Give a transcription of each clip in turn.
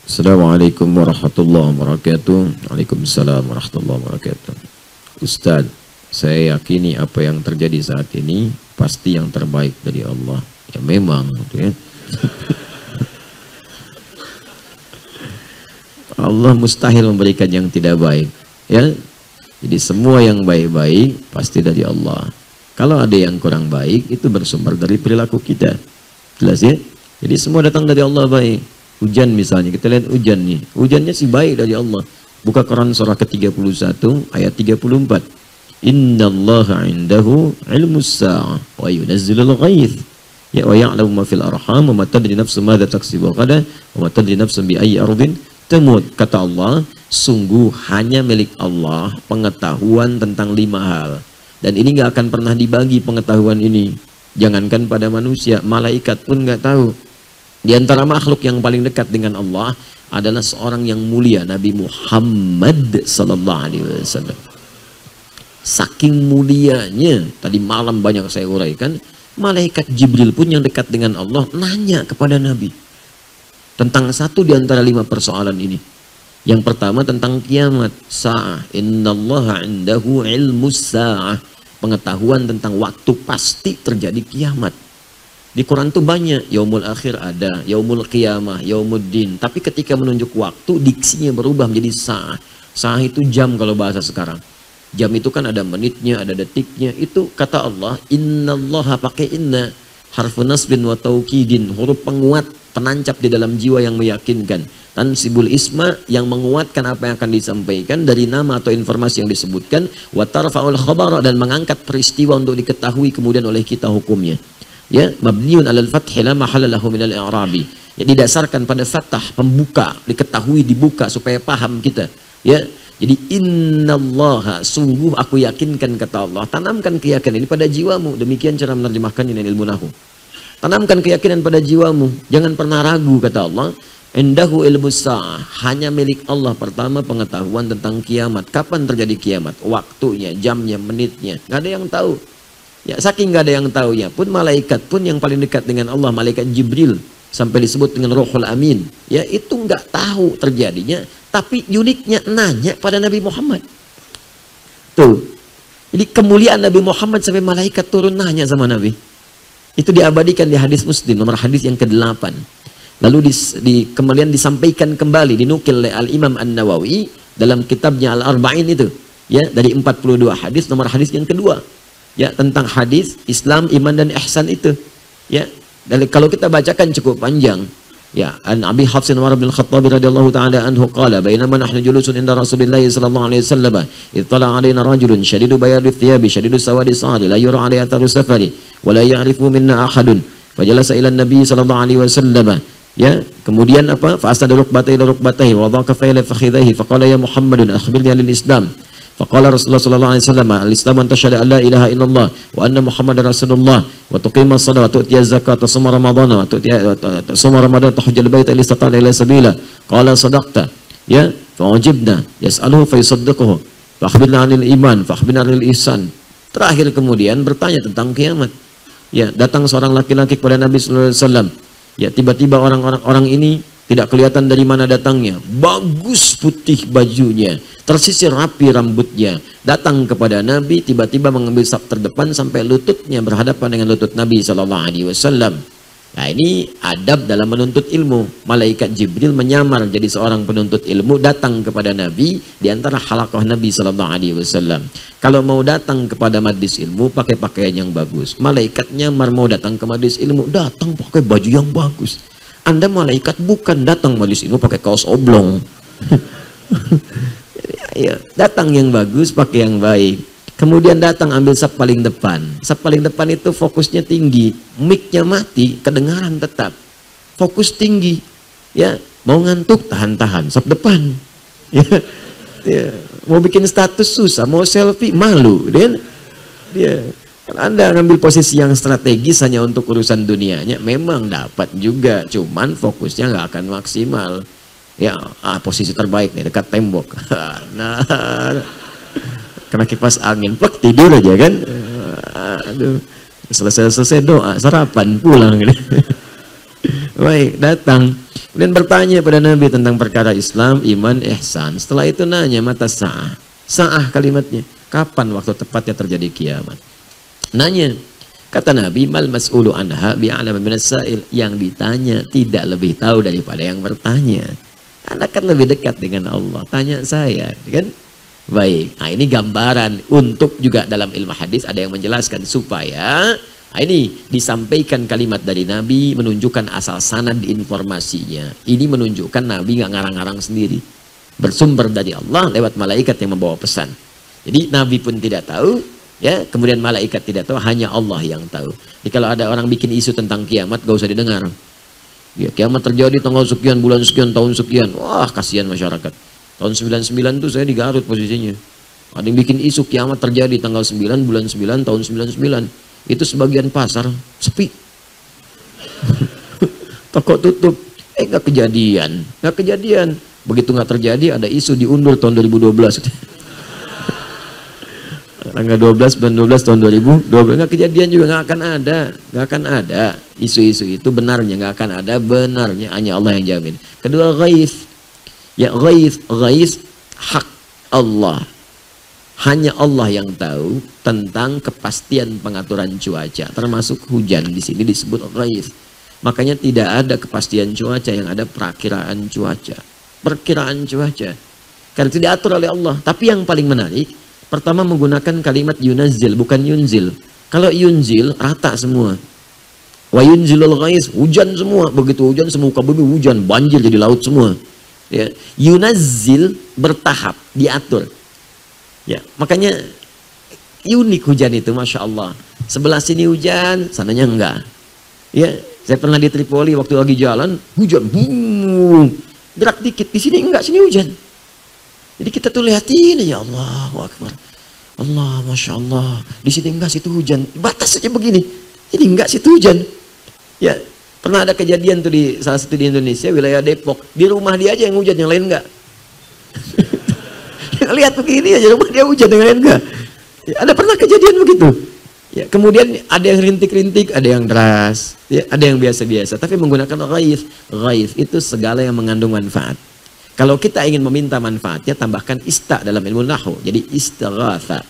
Assalamualaikum warahmatullahi wabarakatuh. Waalaikumsalam warahmatullahi wabarakatuh. Ustadz, saya yakini apa yang terjadi saat ini pasti yang terbaik dari Allah. Ya memang, ya. Allah mustahil memberikan yang tidak baik, ya. Jadi semua yang baik-baik pasti dari Allah. Kalau ada yang kurang baik itu bersumber dari perilaku kita. Jelas ya? Jadi semua datang dari Allah baik. Hujan misalnya, kita lihat hujan nih. Hujannya sih baik dari Allah. Buka Quran surah ke-31 ayat 34. Innallaha indahu ilmus sa'ah wa yunazzilul ghaith. Ya wa ya'lamu ma fil arham wa ma tadri nafsun madza taksibu ghadan wa ma tadri nafsun bi ayyi ardin tamut. Kata Allah, sungguh hanya milik Allah pengetahuan tentang 5 hal. Dan ini nggak akan pernah dibagi pengetahuan ini. Jangankan pada manusia, malaikat pun nggak tahu. Di antara makhluk yang paling dekat dengan Allah adalah seorang yang mulia, Nabi Muhammad sallallahu alaihi wasallam. Saking mulianya, tadi malam banyak saya uraikan, malaikat Jibril pun yang dekat dengan Allah nanya kepada Nabi tentang satu di antara 5 persoalan ini. Yang pertama tentang kiamat, sa'ah. Innallaha indahu ilmus sa'ah. Pengetahuan tentang waktu pasti terjadi kiamat. Di Quran tuh banyak, yaumul akhir ada, yaumul qiyamah, yaumuddin. Tapi ketika menunjuk waktu, diksinya berubah menjadi sa'ah. Sa'ah itu jam kalau bahasa sekarang. Jam itu kan ada menitnya, ada detiknya. Itu kata Allah, innallaha pakai inna, harfu nasbin wa taukidin, huruf penguat, penancap di dalam jiwa yang meyakinkan. Tansibul isma, yang menguatkan apa yang akan disampaikan dari nama atau informasi yang disebutkan. Wa tarfa'ul khabara, dan mengangkat peristiwa untuk diketahui kemudian oleh kita hukumnya. Ya, mabniun 'alal fathi la mahalla lahu minal i'rabi. Ya, didasarkan pada fathah, pembuka, diketahui, dibuka supaya paham kita. Ya. Jadi innallaha, sungguh aku yakinkan kata Allah. Tanamkan keyakinan ini pada jiwamu. Demikian cara menerjemahkan ini ilmu nahwu. Tanamkan keyakinan pada jiwamu. Jangan pernah ragu kata Allah. Indahu ilmus sa'ah, hanya milik Allah pertama pengetahuan tentang kiamat. Kapan terjadi kiamat? Waktunya, jamnya, menitnya. Nggak ada yang tahu. Ya, saking nggak ada yang tahu ya pun, malaikat pun yang paling dekat dengan Allah, malaikat Jibril, sampai disebut dengan Ruhul Amin, ya itu nggak tahu terjadinya, tapi uniknya nanya pada Nabi Muhammad. Tuh, jadi kemuliaan Nabi Muhammad sampai malaikat turun nanya sama Nabi. Itu diabadikan di hadis Muslim, nomor hadis yang ke-8. Lalu kemudian disampaikan kembali, dinukil oleh Al-Imam An-Nawawi dalam kitabnya Al-Arba'in itu, ya dari 42 hadis, nomor hadis yang kedua. Ya, tentang hadis Islam, iman dan ihsan itu. Ya, dan kalau kita bacakan cukup panjang. Ya, an Abi Hafs Umar bin Khattab radhiyallahu taala anhu qala bainama nahnu julusun inda Rasulillah sallallahu alaihi wasallam ittala alaina rajulun shadidu bayadi thiyabi shadidu sawadi sa'ri la yura alaihi atharu safari wa la ya'rifu minna ahadun fajalasa ila an-nabi sallallahu alaihi wasallam. Ya, kemudian apa? Fa asada rukbatayhi ila rukbatayhi wa dhaka fa ila fakhidhihi fa qala ya Muhammadun akhbirni anil Islam. Faqala Rasulullah sallallahu alaihi wasallam, al-Islam an tashhadu an la ilaha illallah wa anna Muhammadar Rasulullah wa tuqima as-shalah wa tu'ti az-zakata wa tusuma ramadhana wa tusuma ramadan tahujjal baita in istata'a ila sabila. Qala sadaqta. Ya, fa wajibna yas'aluhu fa yusaddiquhu. Fa akhbirna 'anil iman, fa akhbirna 'anil ihsan. Terakhir kemudian bertanya tentang kiamat. Ya, datang seorang laki-laki kepada Nabi sallallahu alaihi wasallam. Ya, tiba-tiba orang ini tidak kelihatan dari mana datangnya. Bagus putih bajunya, tersisir rapi rambutnya. Datang kepada Nabi, tiba-tiba mengambil saf terdepan sampai lututnya berhadapan dengan lutut Nabi SAW. Nah, ini adab dalam menuntut ilmu. Malaikat Jibril menyamar jadi seorang penuntut ilmu, datang kepada Nabi di antara halaqah Nabi SAW. Kalau mau datang kepada majlis ilmu, pakai pakaian yang bagus. Malaikat nyamar mau datang ke majlis ilmu, datang pakai baju yang bagus. Anda malaikat bukan datang majlis ilmu pakai kaos oblong. Ya, datang yang bagus, pakai yang baik. Kemudian datang ambil saf paling depan. Saf paling depan itu fokusnya tinggi, mic-nya mati, kedengaran tetap. Fokus tinggi. Ya, mau ngantuk tahan-tahan, saf depan. Ya, ya. Mau bikin status susah, mau selfie malu, dia. Kalau Anda ngambil posisi yang strategis hanya untuk urusan dunianya, memang dapat juga, cuman fokusnya nggak akan maksimal. Ya, posisi terbaik nih dekat tembok. Nah, kena kipas angin, plek tidur aja kan. Aduh, selesai doa, sarapan pulang. Baik, datang. Kemudian bertanya pada Nabi tentang perkara Islam, iman, ihsan. Setelah itu nanya mata sa'ah. Sa'ah kalimatnya. Kapan waktu tepatnya terjadi kiamat? Nanya. Kata Nabi, mal mas'ulu anha bi'alama minas sa'il. Yang ditanya tidak lebih tahu daripada yang bertanya. Anda kan lebih dekat dengan Allah. Tanya saya, kan? Baik. Nah, ini gambaran untuk juga dalam ilmu hadis ada yang menjelaskan supaya ini disampaikan kalimat dari Nabi menunjukkan asal sanad informasinya. Ini menunjukkan Nabi nggak ngarang-ngarang sendiri. Bersumber dari Allah lewat malaikat yang membawa pesan. Jadi Nabi pun tidak tahu, ya, kemudian malaikat tidak tahu, hanya Allah yang tahu. Jadi kalau ada orang bikin isu tentang kiamat, gak usah didengar. Ya, kiamat terjadi tanggal sekian, bulan sekian, tahun sekian. Wah, kasihan masyarakat. Tahun 99 tuh saya di Garut posisinya. Ada yang bikin isu kiamat terjadi tanggal 9, bulan 9, tahun 99. Itu sebagian pasar sepi. Toko tutup. Nggak kejadian. Nggak kejadian. Begitu nggak terjadi, ada isu diundur tahun 2012. Tanggal 12 bulan 12 tahun 2012. Nggak kejadian juga, nggak akan ada. Nggak akan ada. Isu-isu itu benarnya, nggak akan ada benarnya. Hanya Allah yang jamin. Kedua, ghaith. Ya, ghaith hak Allah. Hanya Allah yang tahu tentang kepastian pengaturan cuaca, termasuk hujan. Di sini disebut ghaith. Makanya tidak ada kepastian cuaca, yang ada perakiraan cuaca. Perkiraan cuaca. Karena tidak diatur oleh Allah. Tapi yang paling menarik, pertama menggunakan kalimat yunazzil, bukan yunzil. Kalau yunzil, rata semua. Wa yunzilul ghaith, hujan semua. Begitu hujan, semua muka bumi hujan, banjir jadi laut semua. Ya. Yunazzil bertahap, diatur. Ya, makanya unik hujan itu, Masya Allah. Sebelah sini hujan, sananya enggak. Ya, saya pernah di Tripoli waktu lagi jalan, hujan, boom, gerak dikit, di sini enggak, sini hujan. Jadi kita tuh lihatin, ya Allah, Akbar. Allah, Masya Allah. Di sini enggak, situ hujan. Batas saja begini. Ini enggak, situ hujan. Ya, pernah ada kejadian tuh di salah satu di Indonesia, wilayah Depok. Di rumah dia aja yang hujan, yang lain enggak. Lihat begini aja, rumah dia hujan, yang lain enggak. Ya, ada pernah kejadian begitu. Ya, kemudian ada yang rintik-rintik, ada yang deras, ya, ada yang biasa-biasa. Tapi menggunakan ghaith. Ghaith itu segala yang mengandung manfaat. Kalau kita ingin meminta manfaatnya, tambahkan ista dalam ilmu nahwu. Jadi istighatha.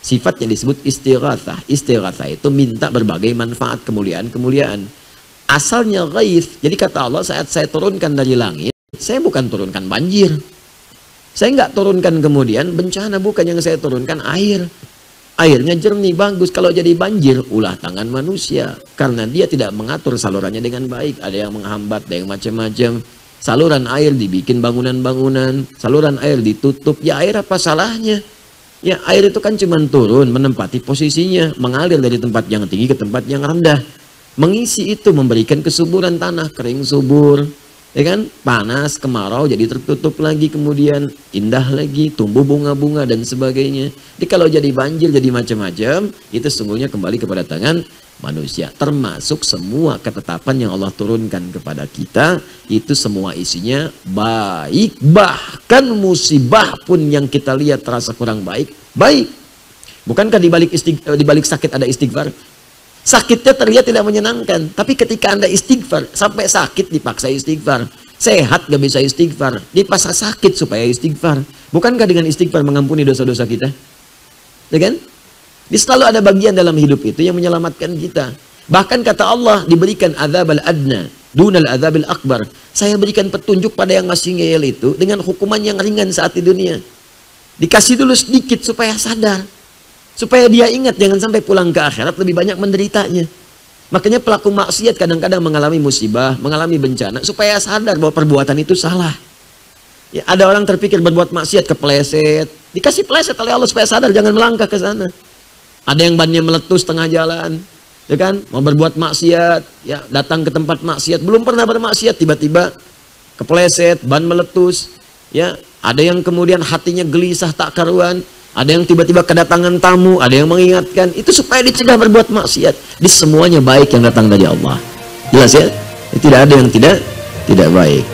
Sifat yang disebut istighathah. Istighathah itu minta berbagai manfaat, kemuliaan-kemuliaan. Asalnya ghaith. Jadi kata Allah, saat saya turunkan dari langit, saya bukan turunkan banjir. Saya nggak turunkan kemudian bencana, bukan yang saya turunkan air. Airnya jernih, bagus. Kalau jadi banjir, ulah tangan manusia. Karena dia tidak mengatur salurannya dengan baik. Ada yang menghambat, ada yang macam-macam. Saluran air dibikin bangunan-bangunan. Saluran air ditutup. Ya, air apa salahnya? Ya, air itu kan cuma turun, menempati posisinya. Mengalir dari tempat yang tinggi ke tempat yang rendah. Mengisi itu, memberikan kesuburan tanah, kering subur. Ya kan, panas, kemarau, jadi tertutup lagi, kemudian indah lagi, tumbuh bunga-bunga dan sebagainya. Jadi kalau jadi banjir, jadi macam-macam, itu sesungguhnya kembali kepada tangan manusia. Termasuk semua ketetapan yang Allah turunkan kepada kita, itu semua isinya baik. Bahkan musibah pun yang kita lihat terasa kurang baik, baik. Bukankah di balik sakit ada istighfar? Sakitnya terlihat tidak menyenangkan, tapi ketika Anda istighfar, sampai sakit dipaksa istighfar, sehat gak bisa istighfar, dipaksa sakit supaya istighfar. Bukankah dengan istighfar mengampuni dosa-dosa kita? Ya kan? Jadi selalu ada bagian dalam hidup itu yang menyelamatkan kita. Bahkan kata Allah, diberikan azab al-adna dunal azab al-akbar. Saya berikan petunjuk pada yang masih ngeyel itu dengan hukuman yang ringan saat di dunia. Dikasih dulu sedikit supaya sadar. Supaya dia ingat, jangan sampai pulang ke akhirat lebih banyak menderitanya. Makanya pelaku maksiat kadang-kadang mengalami musibah, mengalami bencana, supaya sadar bahwa perbuatan itu salah. Ya, ada orang terpikir berbuat maksiat, kepleset. Dikasih pleset oleh Allah supaya sadar, jangan melangkah ke sana. Ada yang bannya meletus tengah jalan, ya kan? Mau berbuat maksiat, ya datang ke tempat maksiat, belum pernah bermaksiat, tiba-tiba kepleset, ban meletus. Ya, ada yang kemudian hatinya gelisah tak karuan. Ada yang tiba-tiba kedatangan tamu, ada yang mengingatkan. Itu supaya dicegah berbuat maksiat. Di semuanya baik yang datang dari Allah. Jelas ya? Tidak ada yang tidak baik.